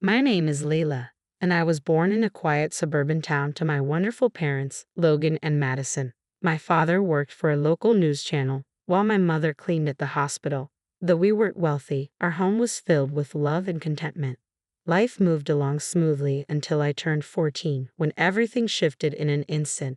My name is Layla, and I was born in a quiet suburban town to my wonderful parents, Logan and Madison. My father worked for a local news channel, while my mother cleaned at the hospital. Though we weren't wealthy, our home was filled with love and contentment. Life moved along smoothly until I turned 14, when everything shifted in an instant.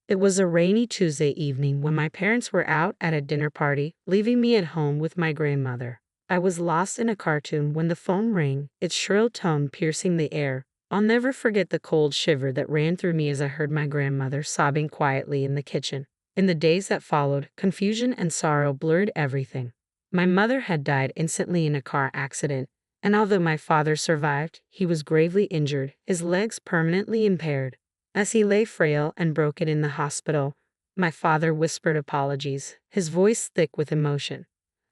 It was a rainy Tuesday evening when my parents were out at a dinner party, leaving me at home with my grandmother. I was lost in a cartoon when the phone rang, its shrill tone piercing the air. I'll never forget the cold shiver that ran through me as I heard my grandmother sobbing quietly in the kitchen. In the days that followed, confusion and sorrow blurred everything. My mother had died instantly in a car accident, and although my father survived, he was gravely injured, his legs permanently impaired. As he lay frail and broken in the hospital, my father whispered apologies, his voice thick with emotion.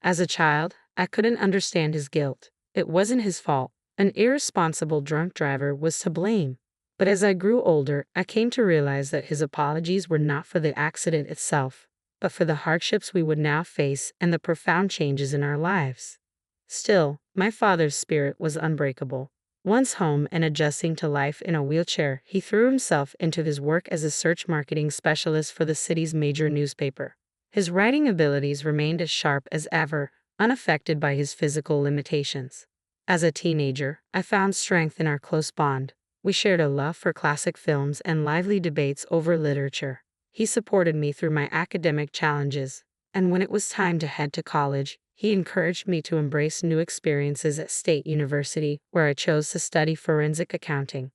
As a child, I couldn't understand his guilt. It wasn't his fault. An irresponsible drunk driver was to blame. But as I grew older, I came to realize that his apologies were not for the accident itself, but for the hardships we would now face and the profound changes in our lives. Still, my father's spirit was unbreakable. Once home and adjusting to life in a wheelchair, he threw himself into his work as a search marketing specialist for the city's major newspaper. His writing abilities remained as sharp as ever, unaffected by his physical limitations. As a teenager, I found strength in our close bond. We shared a love for classic films and lively debates over literature. He supported me through my academic challenges, and when it was time to head to college, he encouraged me to embrace new experiences at State University, where I chose to study forensic accounting.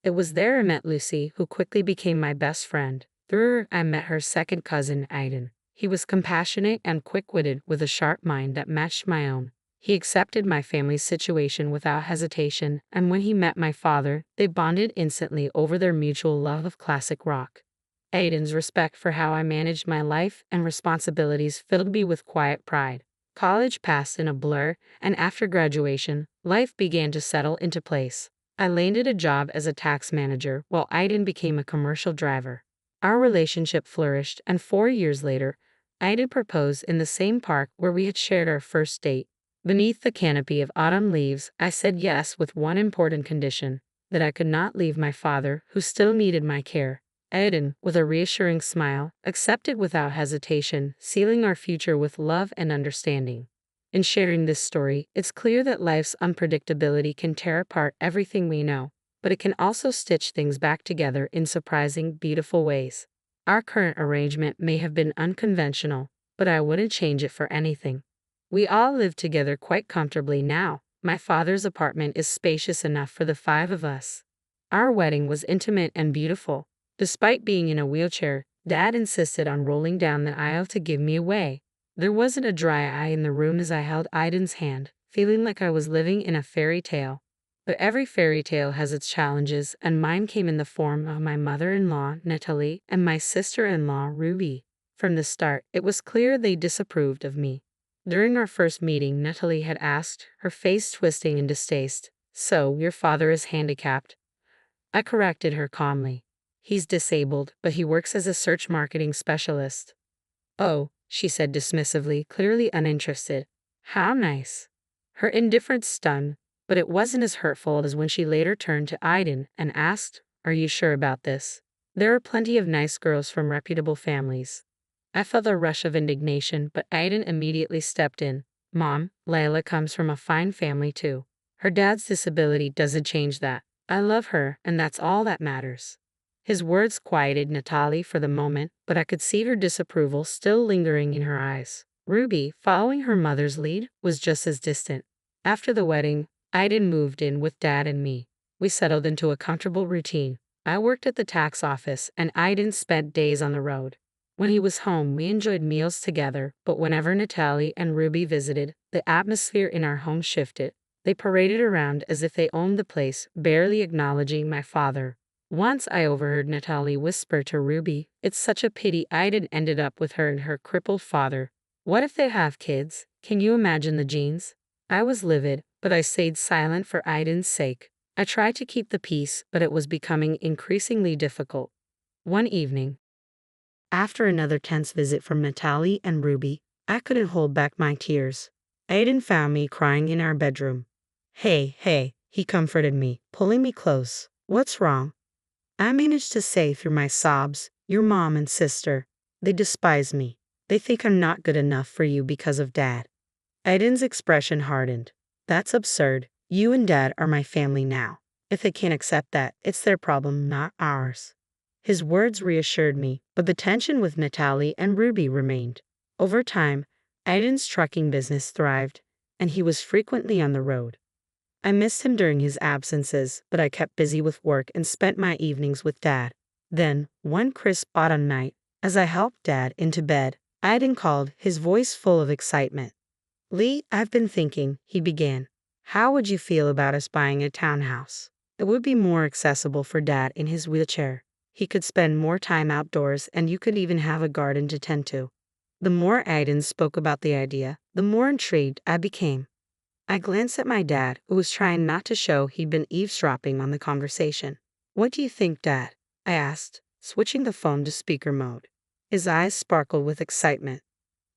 It was there I met Lucy, who quickly became my best friend. Through her, I met her second cousin, Aiden. He was compassionate and quick-witted with a sharp mind that matched my own. He accepted my family's situation without hesitation, and when he met my father, they bonded instantly over their mutual love of classic rock. Aiden's respect for how I managed my life and responsibilities filled me with quiet pride. College passed in a blur, and after graduation, life began to settle into place. I landed a job as a tax manager while Aiden became a commercial driver. Our relationship flourished, and 4 years later, Aiden proposed in the same park where we had shared our first date. Beneath the canopy of autumn leaves, I said yes with one important condition, that I could not leave my father, who still needed my care. Aiden, with a reassuring smile, accepted without hesitation, sealing our future with love and understanding. In sharing this story, it's clear that life's unpredictability can tear apart everything we know, but it can also stitch things back together in surprising, beautiful ways. Our current arrangement may have been unconventional, but I wouldn't change it for anything. We all live together quite comfortably now. My father's apartment is spacious enough for the 5 of us. Our wedding was intimate and beautiful. Despite being in a wheelchair, Dad insisted on rolling down the aisle to give me away. There wasn't a dry eye in the room as I held Aiden's hand, feeling like I was living in a fairy tale. But every fairy tale has its challenges, and mine came in the form of my mother-in-law, Natalie, and my sister-in-law, Ruby. From the start, it was clear they disapproved of me. During our first meeting, Natalie had asked, her face twisting in distaste, "So, your father is handicapped?" I corrected her calmly. "He's disabled, but he works as a search marketing specialist." "Oh," she said dismissively, clearly uninterested. "How nice." Her indifference stunned, but it wasn't as hurtful as when she later turned to Aiden and asked, "Are you sure about this? There are plenty of nice girls from reputable families." I felt a rush of indignation, but Aiden immediately stepped in. "Mom, Layla comes from a fine family too. Her dad's disability doesn't change that. I love her, and that's all that matters." His words quieted Natalie for the moment, but I could see her disapproval still lingering in her eyes. Ruby, following her mother's lead, was just as distant. After the wedding, Aiden moved in with Dad and me. We settled into a comfortable routine. I worked at the tax office, and Aiden spent days on the road. When he was home, we enjoyed meals together, but whenever Natalie and Ruby visited, the atmosphere in our home shifted. They paraded around as if they owned the place, barely acknowledging my father. Once I overheard Natalie whisper to Ruby, "It's such a pity Aiden ended up with her and her crippled father. What if they have kids? Can you imagine the genes?" I was livid, but I stayed silent for Aiden's sake. I tried to keep the peace, but it was becoming increasingly difficult. One evening, after another tense visit from Natalie and Ruby, I couldn't hold back my tears. Aiden found me crying in our bedroom. Hey, He comforted me, pulling me close. What's wrong? I managed to say through my sobs, your mom and sister. They despise me. They think I'm not good enough for you because of Dad. Aiden's expression hardened. That's absurd. You and Dad are my family now. If they can't accept that, it's their problem, not ours. His words reassured me, but the tension with Natalie and Ruby remained. Over time, Aiden's trucking business thrived, and he was frequently on the road. I missed him during his absences, but I kept busy with work and spent my evenings with Dad. Then, one crisp autumn night, as I helped Dad into bed, Aiden called, his voice full of excitement. Lee, I've been thinking, he began. How would you feel about us buying a townhouse? It would be more accessible for Dad in his wheelchair. He could spend more time outdoors and you could even have a garden to tend to. The more Aiden spoke about the idea, the more intrigued I became. I glanced at my dad, who was trying not to show he'd been eavesdropping on the conversation. What do you think, Dad? I asked, switching the phone to speaker mode. His eyes sparkled with excitement.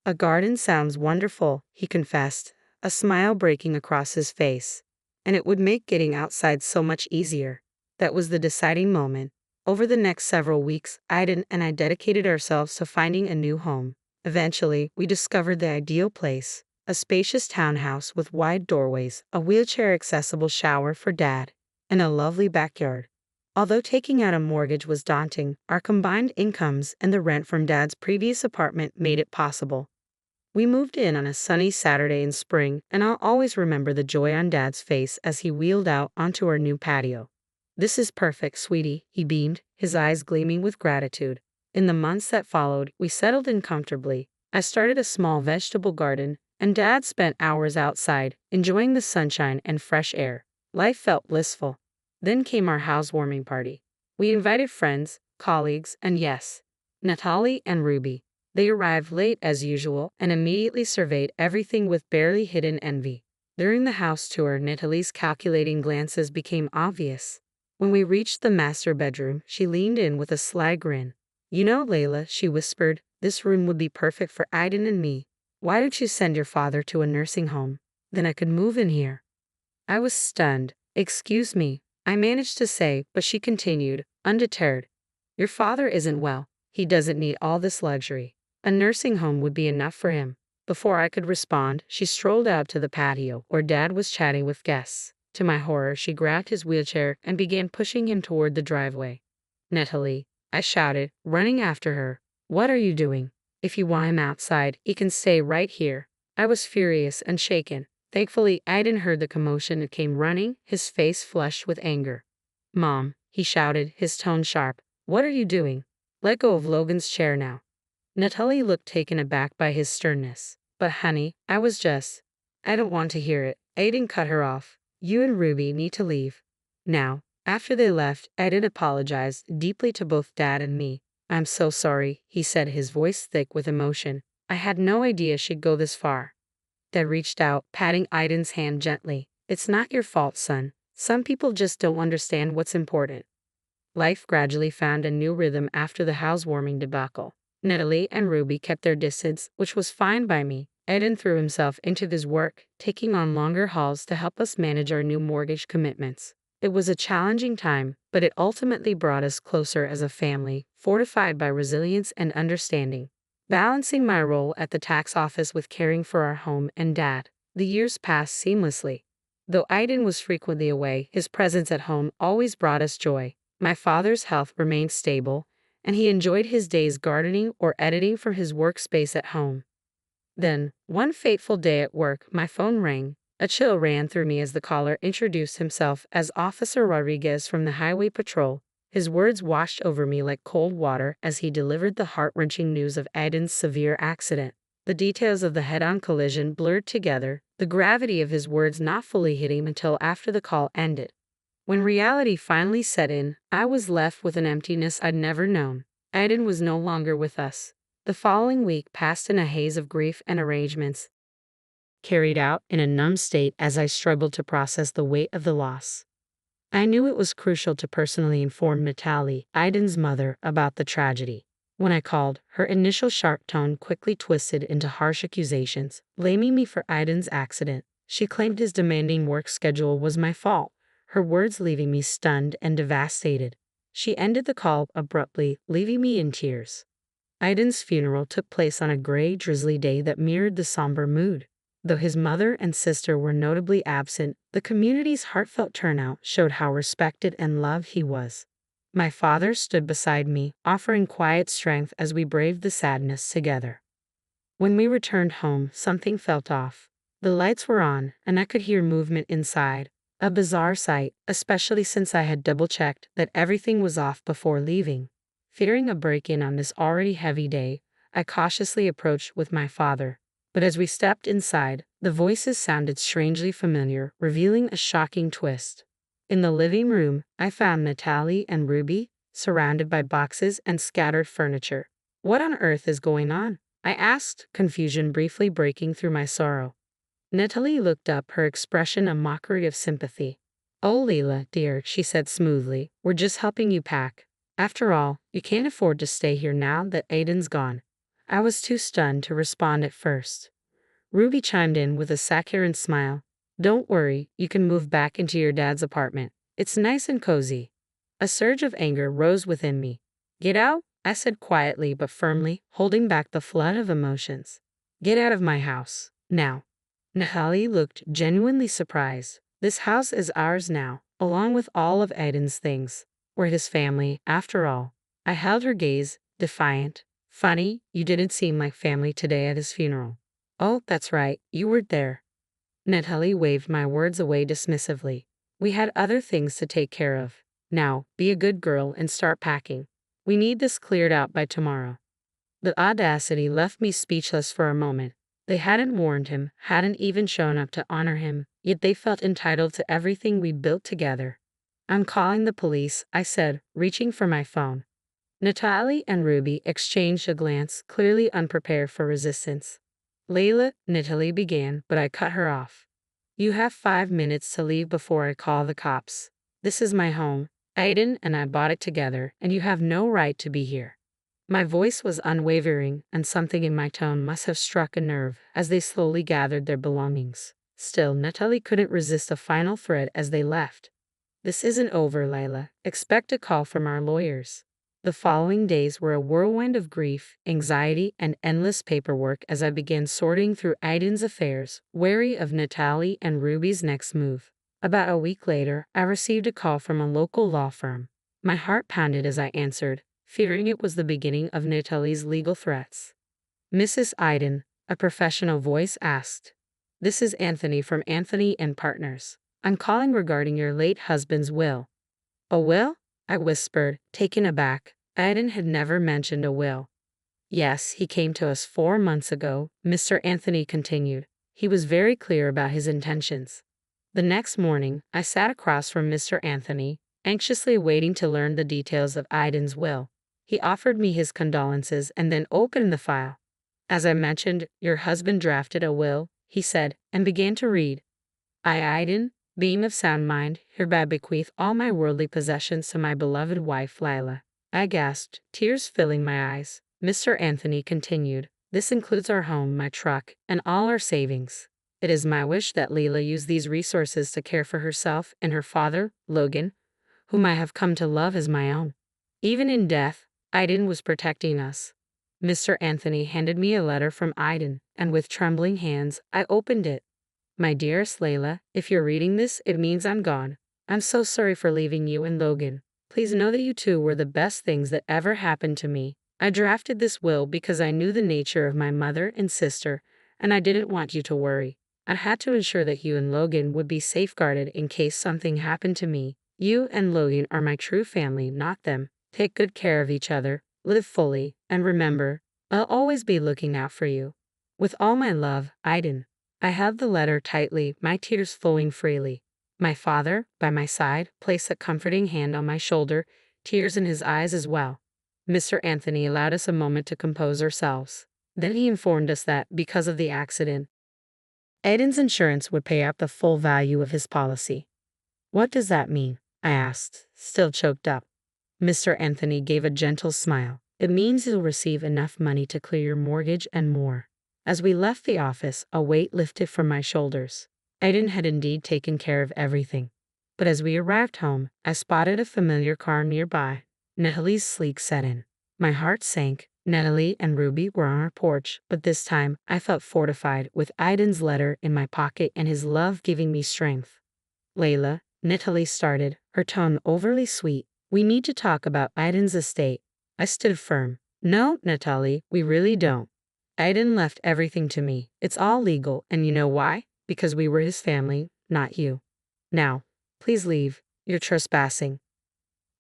A garden sounds wonderful, he confessed, a smile breaking across his face. And it would make getting outside so much easier. That was the deciding moment. Over the next several weeks, Aiden and I dedicated ourselves to finding a new home. Eventually, we discovered the ideal place. A spacious townhouse with wide doorways, a wheelchair-accessible shower for Dad, and a lovely backyard. Although taking out a mortgage was daunting, our combined incomes and the rent from Dad's previous apartment made it possible. We moved in on a sunny Saturday in spring, and I'll always remember the joy on Dad's face as he wheeled out onto our new patio. This is perfect, sweetie, he beamed, his eyes gleaming with gratitude. In the months that followed, we settled in comfortably. I started a small vegetable garden, and Dad spent hours outside, enjoying the sunshine and fresh air. Life felt blissful. Then came our housewarming party. We invited friends, colleagues, and yes, Natalie and Ruby. They arrived late as usual and immediately surveyed everything with barely hidden envy. During the house tour, Natalie's calculating glances became obvious. When we reached the master bedroom, she leaned in with a sly grin. You know, Layla, she whispered, this room would be perfect for Aiden and me. Why don't you send your father to a nursing home? Then I could move in here. I was stunned. Excuse me, I managed to say, but she continued, undeterred. Your father isn't well. He doesn't need all this luxury. A nursing home would be enough for him. Before I could respond, she strolled out to the patio where Dad was chatting with guests. To my horror, she grabbed his wheelchair and began pushing him toward the driveway. Natalie, I shouted, running after her. What are you doing? If you want him outside, he can stay right here. I was furious and shaken. Thankfully, Aiden heard the commotion and came running, his face flushed with anger. Mom, he shouted, his tone sharp. What are you doing? Let go of Logan's chair now. Natalie looked taken aback by his sternness. But honey, I don't want to hear it. Aiden cut her off. You and Ruby need to leave. Now, after they left, Aiden apologized deeply to both Dad and me. I'm so sorry, he said, his voice thick with emotion. I had no idea she'd go this far. Dad reached out, patting Aiden's hand gently. It's not your fault, son. Some people just don't understand what's important. Life gradually found a new rhythm after the housewarming debacle. Natalie and Ruby kept their distance, which was fine by me. Aiden threw himself into his work, taking on longer hauls to help us manage our new mortgage commitments. It was a challenging time, but it ultimately brought us closer as a family, fortified by resilience and understanding. Balancing my role at the tax office with caring for our home and Dad, the years passed seamlessly. Though Aiden was frequently away, his presence at home always brought us joy. My father's health remained stable, and he enjoyed his days gardening or editing from his workspace at home. Then, one fateful day at work, my phone rang. A chill ran through me as the caller introduced himself as Officer Rodriguez from the Highway Patrol. His words washed over me like cold water as he delivered the heart-wrenching news of Aiden's severe accident. The details of the head-on collision blurred together, the gravity of his words not fully hitting until after the call ended. When reality finally set in, I was left with an emptiness I'd never known. Aiden was no longer with us. The following week passed in a haze of grief and arrangements, carried out in a numb state as I struggled to process the weight of the loss. I knew it was crucial to personally inform Natalie, Aiden's mother, about the tragedy. When I called, her initial sharp tone quickly twisted into harsh accusations, blaming me for Aiden's accident. She claimed his demanding work schedule was my fault, her words leaving me stunned and devastated. She ended the call abruptly, leaving me in tears. Aiden's funeral took place on a gray, drizzly day that mirrored the somber mood. Though his mother and sister were notably absent, the community's heartfelt turnout showed how respected and loved he was. My father stood beside me, offering quiet strength as we braved the sadness together. When we returned home, something felt off. The lights were on, and I could hear movement inside. A bizarre sight, especially since I had double-checked that everything was off before leaving. Fearing a break-in on this already heavy day, I cautiously approached with my father. But as we stepped inside, the voices sounded strangely familiar, revealing a shocking twist. In the living room, I found Natalie and Ruby, surrounded by boxes and scattered furniture. "What on earth is going on?" I asked, confusion briefly breaking through my sorrow. Natalie looked up, her expression a mockery of sympathy. "Oh, Leila, dear," she said smoothly, "we're just helping you pack. After all, you can't afford to stay here now that Aiden's gone." I was too stunned to respond at first. Ruby chimed in with a saccharine smile. "Don't worry, you can move back into your dad's apartment. It's nice and cozy." A surge of anger rose within me. "Get out," I said quietly but firmly, holding back the flood of emotions. "Get out of my house, now." Natalie looked genuinely surprised. "This house is ours now, along with all of Aiden's things. We're his family, after all." I held her gaze, defiant. "Funny, you didn't seem like family today at his funeral." "Oh, that's right, you weren't there." Natalie waved my words away dismissively. "We had other things to take care of. Now, be a good girl and start packing. We need this cleared out by tomorrow." The audacity left me speechless for a moment. They hadn't warned him, hadn't even shown up to honor him, yet they felt entitled to everything we built together. "I'm calling the police," I said, reaching for my phone. Natalie and Ruby exchanged a glance, clearly unprepared for resistance. "Leila," Natalie began, but I cut her off. "You have 5 minutes to leave before I call the cops. This is my home. Aiden and I bought it together, and you have no right to be here." My voice was unwavering, and something in my tone must have struck a nerve as they slowly gathered their belongings. Still, Natalie couldn't resist a final threat as they left. "This isn't over, Lila. Expect a call from our lawyers." The following days were a whirlwind of grief, anxiety, and endless paperwork as I began sorting through Aiden's affairs, wary of Natalie and Ruby's next move. About a week later, I received a call from a local law firm. My heart pounded as I answered, fearing it was the beginning of Natalie's legal threats. "Mrs. Aiden," a professional voice asked. "This is Anthony from Anthony and Partners. I'm calling regarding your late husband's will." "A will?" I whispered, taken aback. Aiden had never mentioned a will. "Yes, he came to us 4 months ago," Mr. Anthony continued. "He was very clear about his intentions." The next morning, I sat across from Mr. Anthony, anxiously waiting to learn the details of Aiden's will. He offered me his condolences and then opened the file. "As I mentioned, your husband drafted a will," he said, and began to read. "I, Aiden, being of sound mind, hereby bequeath all my worldly possessions to my beloved wife, Lila." I gasped, tears filling my eyes. Mr. Anthony continued, "This includes our home, my truck, and all our savings. It is my wish that Leila use these resources to care for herself and her father, Logan, whom I have come to love as my own. Even in death, Aiden was protecting us." Mr. Anthony handed me a letter from Aiden, and with trembling hands, I opened it. "My dearest Layla, if you're reading this, it means I'm gone. I'm so sorry for leaving you and Logan. Please know that you two were the best things that ever happened to me. I drafted this will because I knew the nature of my mother and sister, and I didn't want you to worry. I had to ensure that you and Logan would be safeguarded in case something happened to me. You and Logan are my true family, not them. Take good care of each other, live fully, and remember, I'll always be looking out for you. With all my love, Aiden." I held the letter tightly, my tears flowing freely. My father, by my side, placed a comforting hand on my shoulder, tears in his eyes as well. Mr. Anthony allowed us a moment to compose ourselves. Then he informed us that, because of the accident, Aiden's insurance would pay out the full value of his policy. "What does that mean?" I asked, still choked up. Mr. Anthony gave a gentle smile. "It means you'll receive enough money to clear your mortgage and more." As we left the office, a weight lifted from my shoulders. Aiden had indeed taken care of everything. But as we arrived home, I spotted a familiar car nearby, Natalie's sleek sedan. My heart sank. Natalie and Ruby were on our porch, but this time I felt fortified with Aiden's letter in my pocket and his love giving me strength. Layla, Natalie started, her tone overly sweet. We need to talk about Aiden's estate. I stood firm. No, Natalie, we really don't. Aiden left everything to me. It's all legal, and you know why? Because we were his family, not you. Now, please leave. You're trespassing.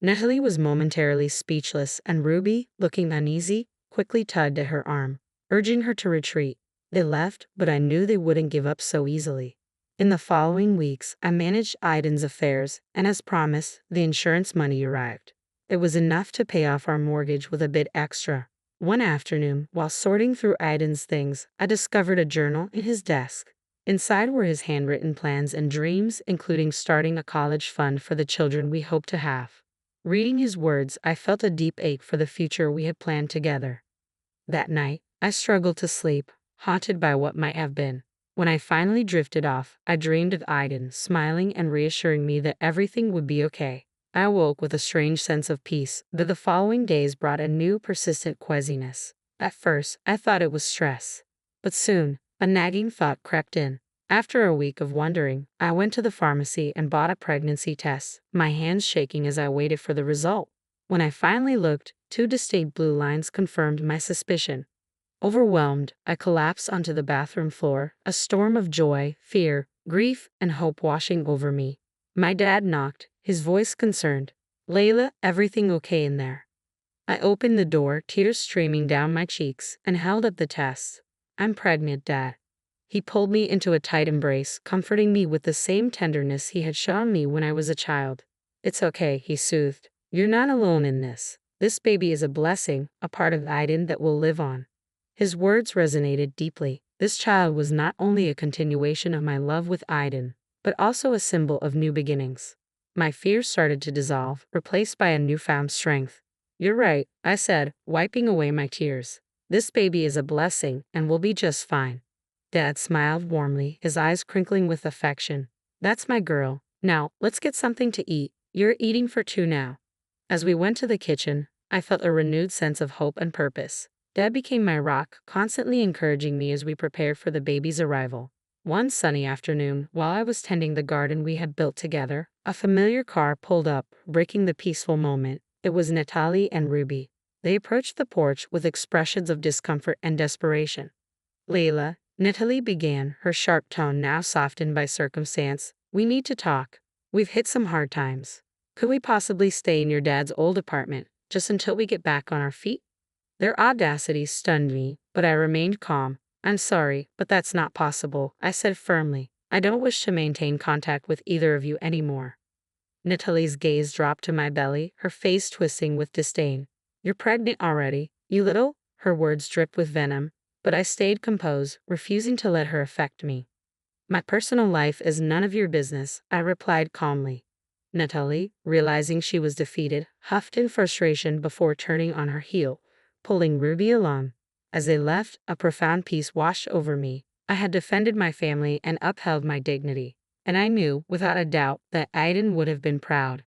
Natalie was momentarily speechless, and Ruby, looking uneasy, quickly tugged at her arm, urging her to retreat. They left, but I knew they wouldn't give up so easily. In the following weeks, I managed Aiden's affairs, and as promised, the insurance money arrived. It was enough to pay off our mortgage with a bit extra. One afternoon, while sorting through Aiden's things, I discovered a journal in his desk. Inside were his handwritten plans and dreams, including starting a college fund for the children we hope to have. Reading his words, I felt a deep ache for the future we had planned together. That night, I struggled to sleep, haunted by what might have been. When I finally drifted off, I dreamed of Aiden, smiling and reassuring me that everything would be okay. I awoke with a strange sense of peace, but the following days brought a new, persistent queasiness. At first, I thought it was stress. But soon, a nagging thought crept in. After a week of wondering, I went to the pharmacy and bought a pregnancy test, my hands shaking as I waited for the result. When I finally looked, 2 distinct blue lines confirmed my suspicion. Overwhelmed, I collapsed onto the bathroom floor, a storm of joy, fear, grief, and hope washing over me. My dad knocked, his voice concerned. Layla, everything okay in there? I opened the door, tears streaming down my cheeks, and held up the test. I'm pregnant, Dad. He pulled me into a tight embrace, comforting me with the same tenderness he had shown me when I was a child. It's okay, he soothed. You're not alone in this. This baby is a blessing, a part of Aiden that will live on. His words resonated deeply. This child was not only a continuation of my love with Aiden, but also a symbol of new beginnings. My fears started to dissolve, replaced by a newfound strength. You're right, I said, wiping away my tears. This baby is a blessing and will be just fine. Dad smiled warmly, his eyes crinkling with affection. That's my girl. Now, let's get something to eat. You're eating for 2 now. As we went to the kitchen, I felt a renewed sense of hope and purpose. Dad became my rock, constantly encouraging me as we prepared for the baby's arrival. One sunny afternoon, while I was tending the garden we had built together, a familiar car pulled up, breaking the peaceful moment. It was Natalie and Ruby. They approached the porch with expressions of discomfort and desperation. Layla, Natalie began, her sharp tone now softened by circumstance. We need to talk. We've hit some hard times. Could we possibly stay in your dad's old apartment, just until we get back on our feet? Their audacity stunned me, but I remained calm. I'm sorry, but that's not possible, I said firmly. I don't wish to maintain contact with either of you anymore. Natalie's gaze dropped to my belly, her face twisting with disdain. You're pregnant already, you little? Her words dripped with venom, but I stayed composed, refusing to let her affect me. My personal life is none of your business, I replied calmly. Natalie, realizing she was defeated, huffed in frustration before turning on her heel, pulling Ruby along. As they left, a profound peace washed over me. I had defended my family and upheld my dignity. And I knew, without a doubt, that Aiden would have been proud.